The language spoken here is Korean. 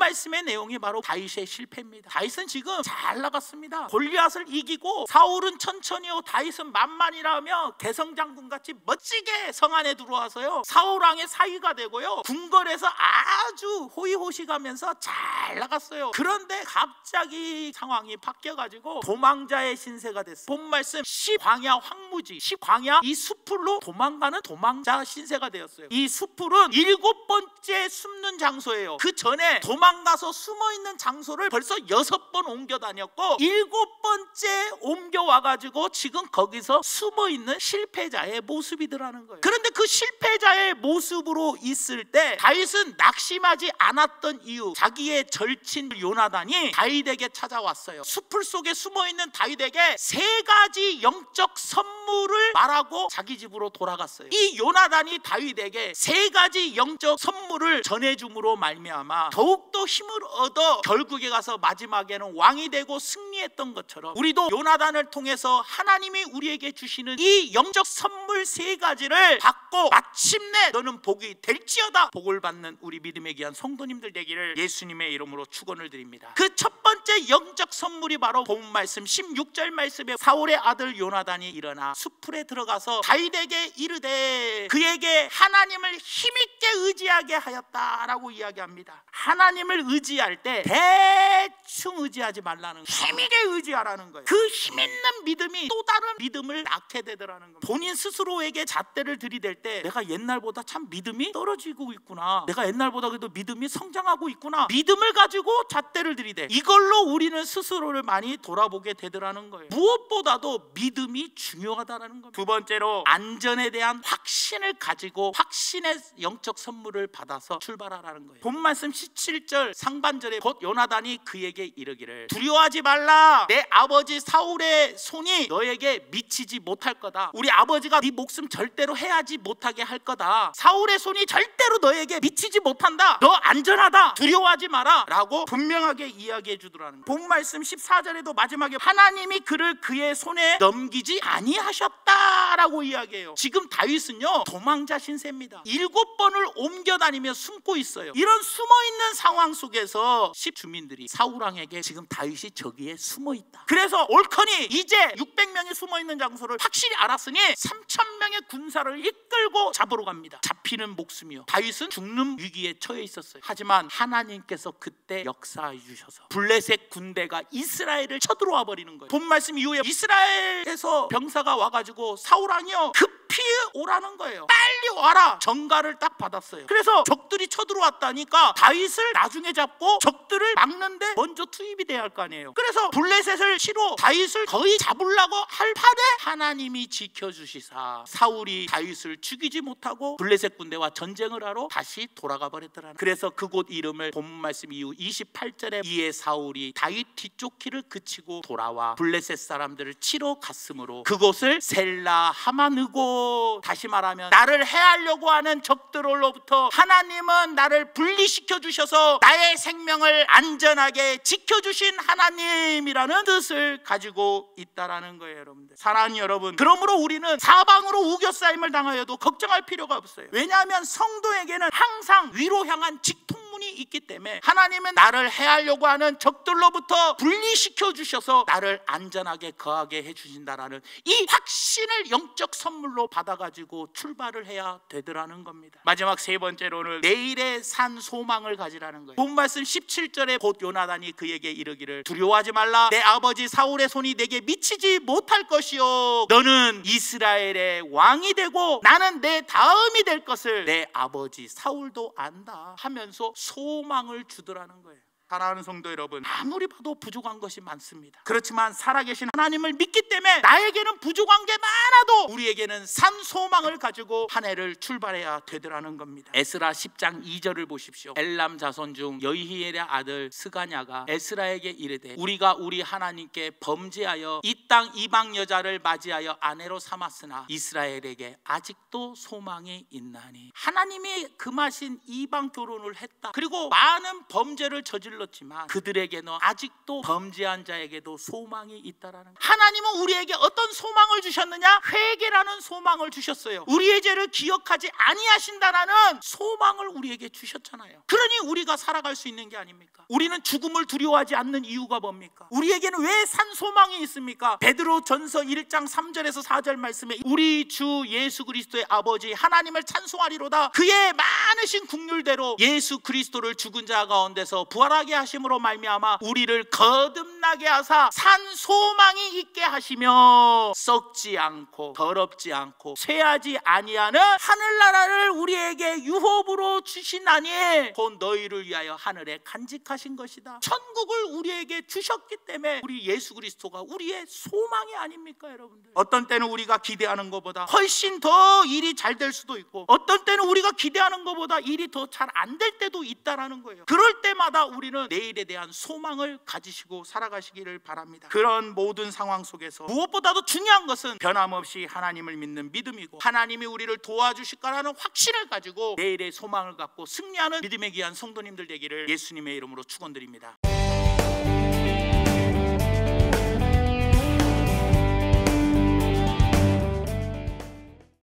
말씀의 내용이 바로 다윗의 실패입니다. 다윗은 지금 잘 나갔습니다. 골리앗을 이기고 사울은 천천히요 다윗은 만만이라며 개성장군같이 멋지게 성 안에 들어와서요 사울왕의 사위가 되고요 궁궐에서 아주 호의호식하면서 잘 나갔어요. 그런데 갑자기 상황이 바뀌어가지고 도망자의 신세가 됐어요. 본 말씀 광야 황무지 광야 이 숲으로 도망가는 도망자 신세가 되었어요. 이 숲은 7번째 숨는 장소예요. 그 전에 도망가서 숨어있는 장소를 벌써 6번 옮겨 다녔고 7번째 옮겨와가지고 지금 거기서 숨어있는 실패자의 모습이더라는 거예요. 그런데 그 실패자의 모습으로 있을 때 다윗은 낙심하지 않았던 이유, 자기의 절친 요나단이 다윗에게 찾아왔어요. 숲을 속에 숨어있는 다윗에게 3가지 영적 선물을 말하고 자기 집으로 돌아갔어요. 이 요나단이 다윗에게 3가지 영적 선물을 전해줌으로 말미암아 더욱더 힘을 얻어 결국에 가서 마지막에는 왕이 되고 승리했던 것처럼 우리도 요나단을 통해서 하나님이 우리에게 주시는 이 영적 선물 3가지를 받고 마침내 너는 복이 될지어다 복을 받는 우리 믿음의 귀한 성도님들 되기를 예수님의 이름으로 축원을 드립니다. 그 첫 번째 영적 선물이 바로 본 말씀 16절 말씀에 사울의 아들 요나단이 일어나 숲풀에 들어가서 다윗에게 이르되 그에게 하나님을 힘있게 의지하게 하였다라고 이야기합니다. 하나님을 의지할 때 대충 의지하지 말라는 거예요. 힘있게 의지하라는 거예요. 그 힘있는 믿음이 또 다른 믿음을 낳게 되더라는 겁니다. 본인 스스로에게 잣대를 들이댈 때 내가 옛날보다 참 믿음이 떨어지고 있구나, 내가 옛날보다 그래도 믿음이 성장하고 있구나, 믿음을 가지고 잣대를 들이대. 이걸로 우리는 스스로를 많이 돌아보게 되더라는 거예요. 무엇보다도 믿음이 중요하다는 겁니다. 두 번째로 안전에 대한 확신을 가지고 확신의 영적 선물을 받아서 출발하라는 거예요. 본 말씀 17절 상반절에 곧 요나단이 그에게 이르기를 두려워하지 말라, 내 아버지 사울의 손이 너에게 미치지 못할 거다. 우리 아버지가 네 목숨 절대로 해하지 못하게 할 거다. 사울의 손이 절대로 너에게 미치지 못한다. 너 안전하다. 두려워하지 마라 라고 분명하게 이야기해 주더라는 거예요. 본 말씀 14절에도 마지막에 하나님이 그를 그의 손에 넘기지 아니하셨다라고 이야기해요. 지금 다윗은요 도망자 신세입니다. 7번을 옮겨 다니며 숨고 있어요. 이런 숨어있는 상황 속에서 주민들이 사울왕에게 지금 다윗이 저기에 숨어있다, 그래서 옳거니 이제 600명이 숨어있는 장소를 확실히 알았으니 3000명의 군사를 이끌고 잡으러 갑니다. 잡히는 목숨이요, 다윗은 죽는 위기에 처해 있었어요. 하지만 하나님께서 그때 역사해 주셔서 블레셋 군대가 이스라엘을 쳐들어와 버리는 거예요. 본 말씀 이후에 이스라엘에서 병사가 와가지고 사울왕이요 급히 오라는 거예요. 빨리 와라. 전가를 딱 받았어요. 그래서 적들이 쳐들어왔다니까 다윗을 나중에 잡고 적들을 막는데 먼저 투입이 돼야 할 거 아니에요. 그래서 블레셋을 치러 다윗을 거의 잡으려고 할 판에 하나님이 지켜주시사 사울이 다윗을 죽이지 못하고 블레셋 군대와 전쟁을 하러 다시 돌아가 버렸더라는. 그래서 그곳 이름을 본 말씀 이후 28절에 이에 사울이 다윗 뒤쫓기를 그치고 돌아와 블레셋 사람들을 치러 갔으므로 그곳을 셀라 하마느고, 다시 말하면 나를 해하려고 하는 적들로부터 하나님은 나를 분리시켜 주셔서 나의 생명을 안전하게 지켜주신 하나님이라는 뜻을 가지고 있다라는 거예요. 여러분들, 사랑하는 여러분, 그러므로 우리는 사방으로 우겨싸임을 당하여도 걱정할 필요가 없어요. 왜냐하면 성도에게는 항상 위로 향한 직통문이 있기 때문에 하나님은 나를 해하려고 하는 적들로부터 분리시켜 주셔서 나를 안전하게 거하게 해주신다라는 이 확신을 영적 선물로 받아가지고 출발을 해야 되더라는 겁니다. 마지막 세 번째로는 내일의 산 소망을 가지라는 거예요. 본 말씀 17절에 곧 요나단이 그에게 이르기를 두려워하지 말라, 내 아버지 사울의 손이 내게 미치지 못할 것이요 너는 이스라엘의 왕이 되고 나는 내 다음이 될 것을 내 아버지 사울도 안다 하면서 소망을 주더라는 거예요. 사랑하는 성도 여러분, 아무리 봐도 부족한 것이 많습니다. 그렇지만 살아계신 하나님을 믿기 때문에 나에게는 부족한 게 많아도 우리에게는 산 소망을 가지고 한 해를 출발해야 되더라는 겁니다. 에스라 10장 2절을 보십시오. 엘람 자손 중 여히엘의 아들 스가냐가 에스라에게 이르되 우리가 우리 하나님께 범죄하여 이 땅 이방 여자를 맞이하여 아내로 삼았으나 이스라엘에게 아직도 소망이 있나니. 하나님이 금하신 이방 결혼을 했다, 그리고 많은 범죄를 저질러 들었지만 그들에게는 아직도 범죄한 자에게도 소망이 있다라는 거예요. 하나님은 우리에게 어떤 소망을 주셨느냐? 회개라는 소망을 주셨어요. 우리의 죄를 기억하지 아니하신다라는 소망을 우리에게 주셨잖아요. 그러니 우리가 살아갈 수 있는 게 아닙니까? 우리는 죽음을 두려워하지 않는 이유가 뭡니까? 우리에게는 왜 산 소망이 있습니까? 베드로전서 1장 3절에서 4절 말씀에 우리 주 예수 그리스도의 아버지 하나님을 찬송하리로다. 그의 많으신 긍휼대로 예수 그리스도를 죽은 자 가운데서 부활하게 하심으로 말미암아 우리를 거듭나게 하사 산 소망이 있게 하시며 썩지 않고 더럽지 않고 쇠하지 아니하는 하늘나라를 우리에게 유업으로 주시나니 곧 너희를 위하여 하늘에 간직하신 것이다. 천국을 우리에게 주셨기 때문에 우리 예수 그리스도가 우리의 소망이 아닙니까, 여러분들? 어떤 때는 우리가 기대하는 것보다 훨씬 더 일이 잘 될 수도 있고, 어떤 때는 우리가 기대하는 것보다 일이 더 잘 안 될 때도 있다라는 거예요. 그럴 때마다 우리는 내일에 대한 소망을 가지시고 살아가시기를 바랍니다. 그런 모든 상황 속에서 무엇보다도 중요한 것은 변함없이 하나님을 믿는 믿음이고, 하나님이 우리를 도와주실 거라는 확신을 가지고 내일의 소망을 갖고 승리하는 믿음의 귀한 성도님들 되기를 예수님의 이름으로 축원드립니다.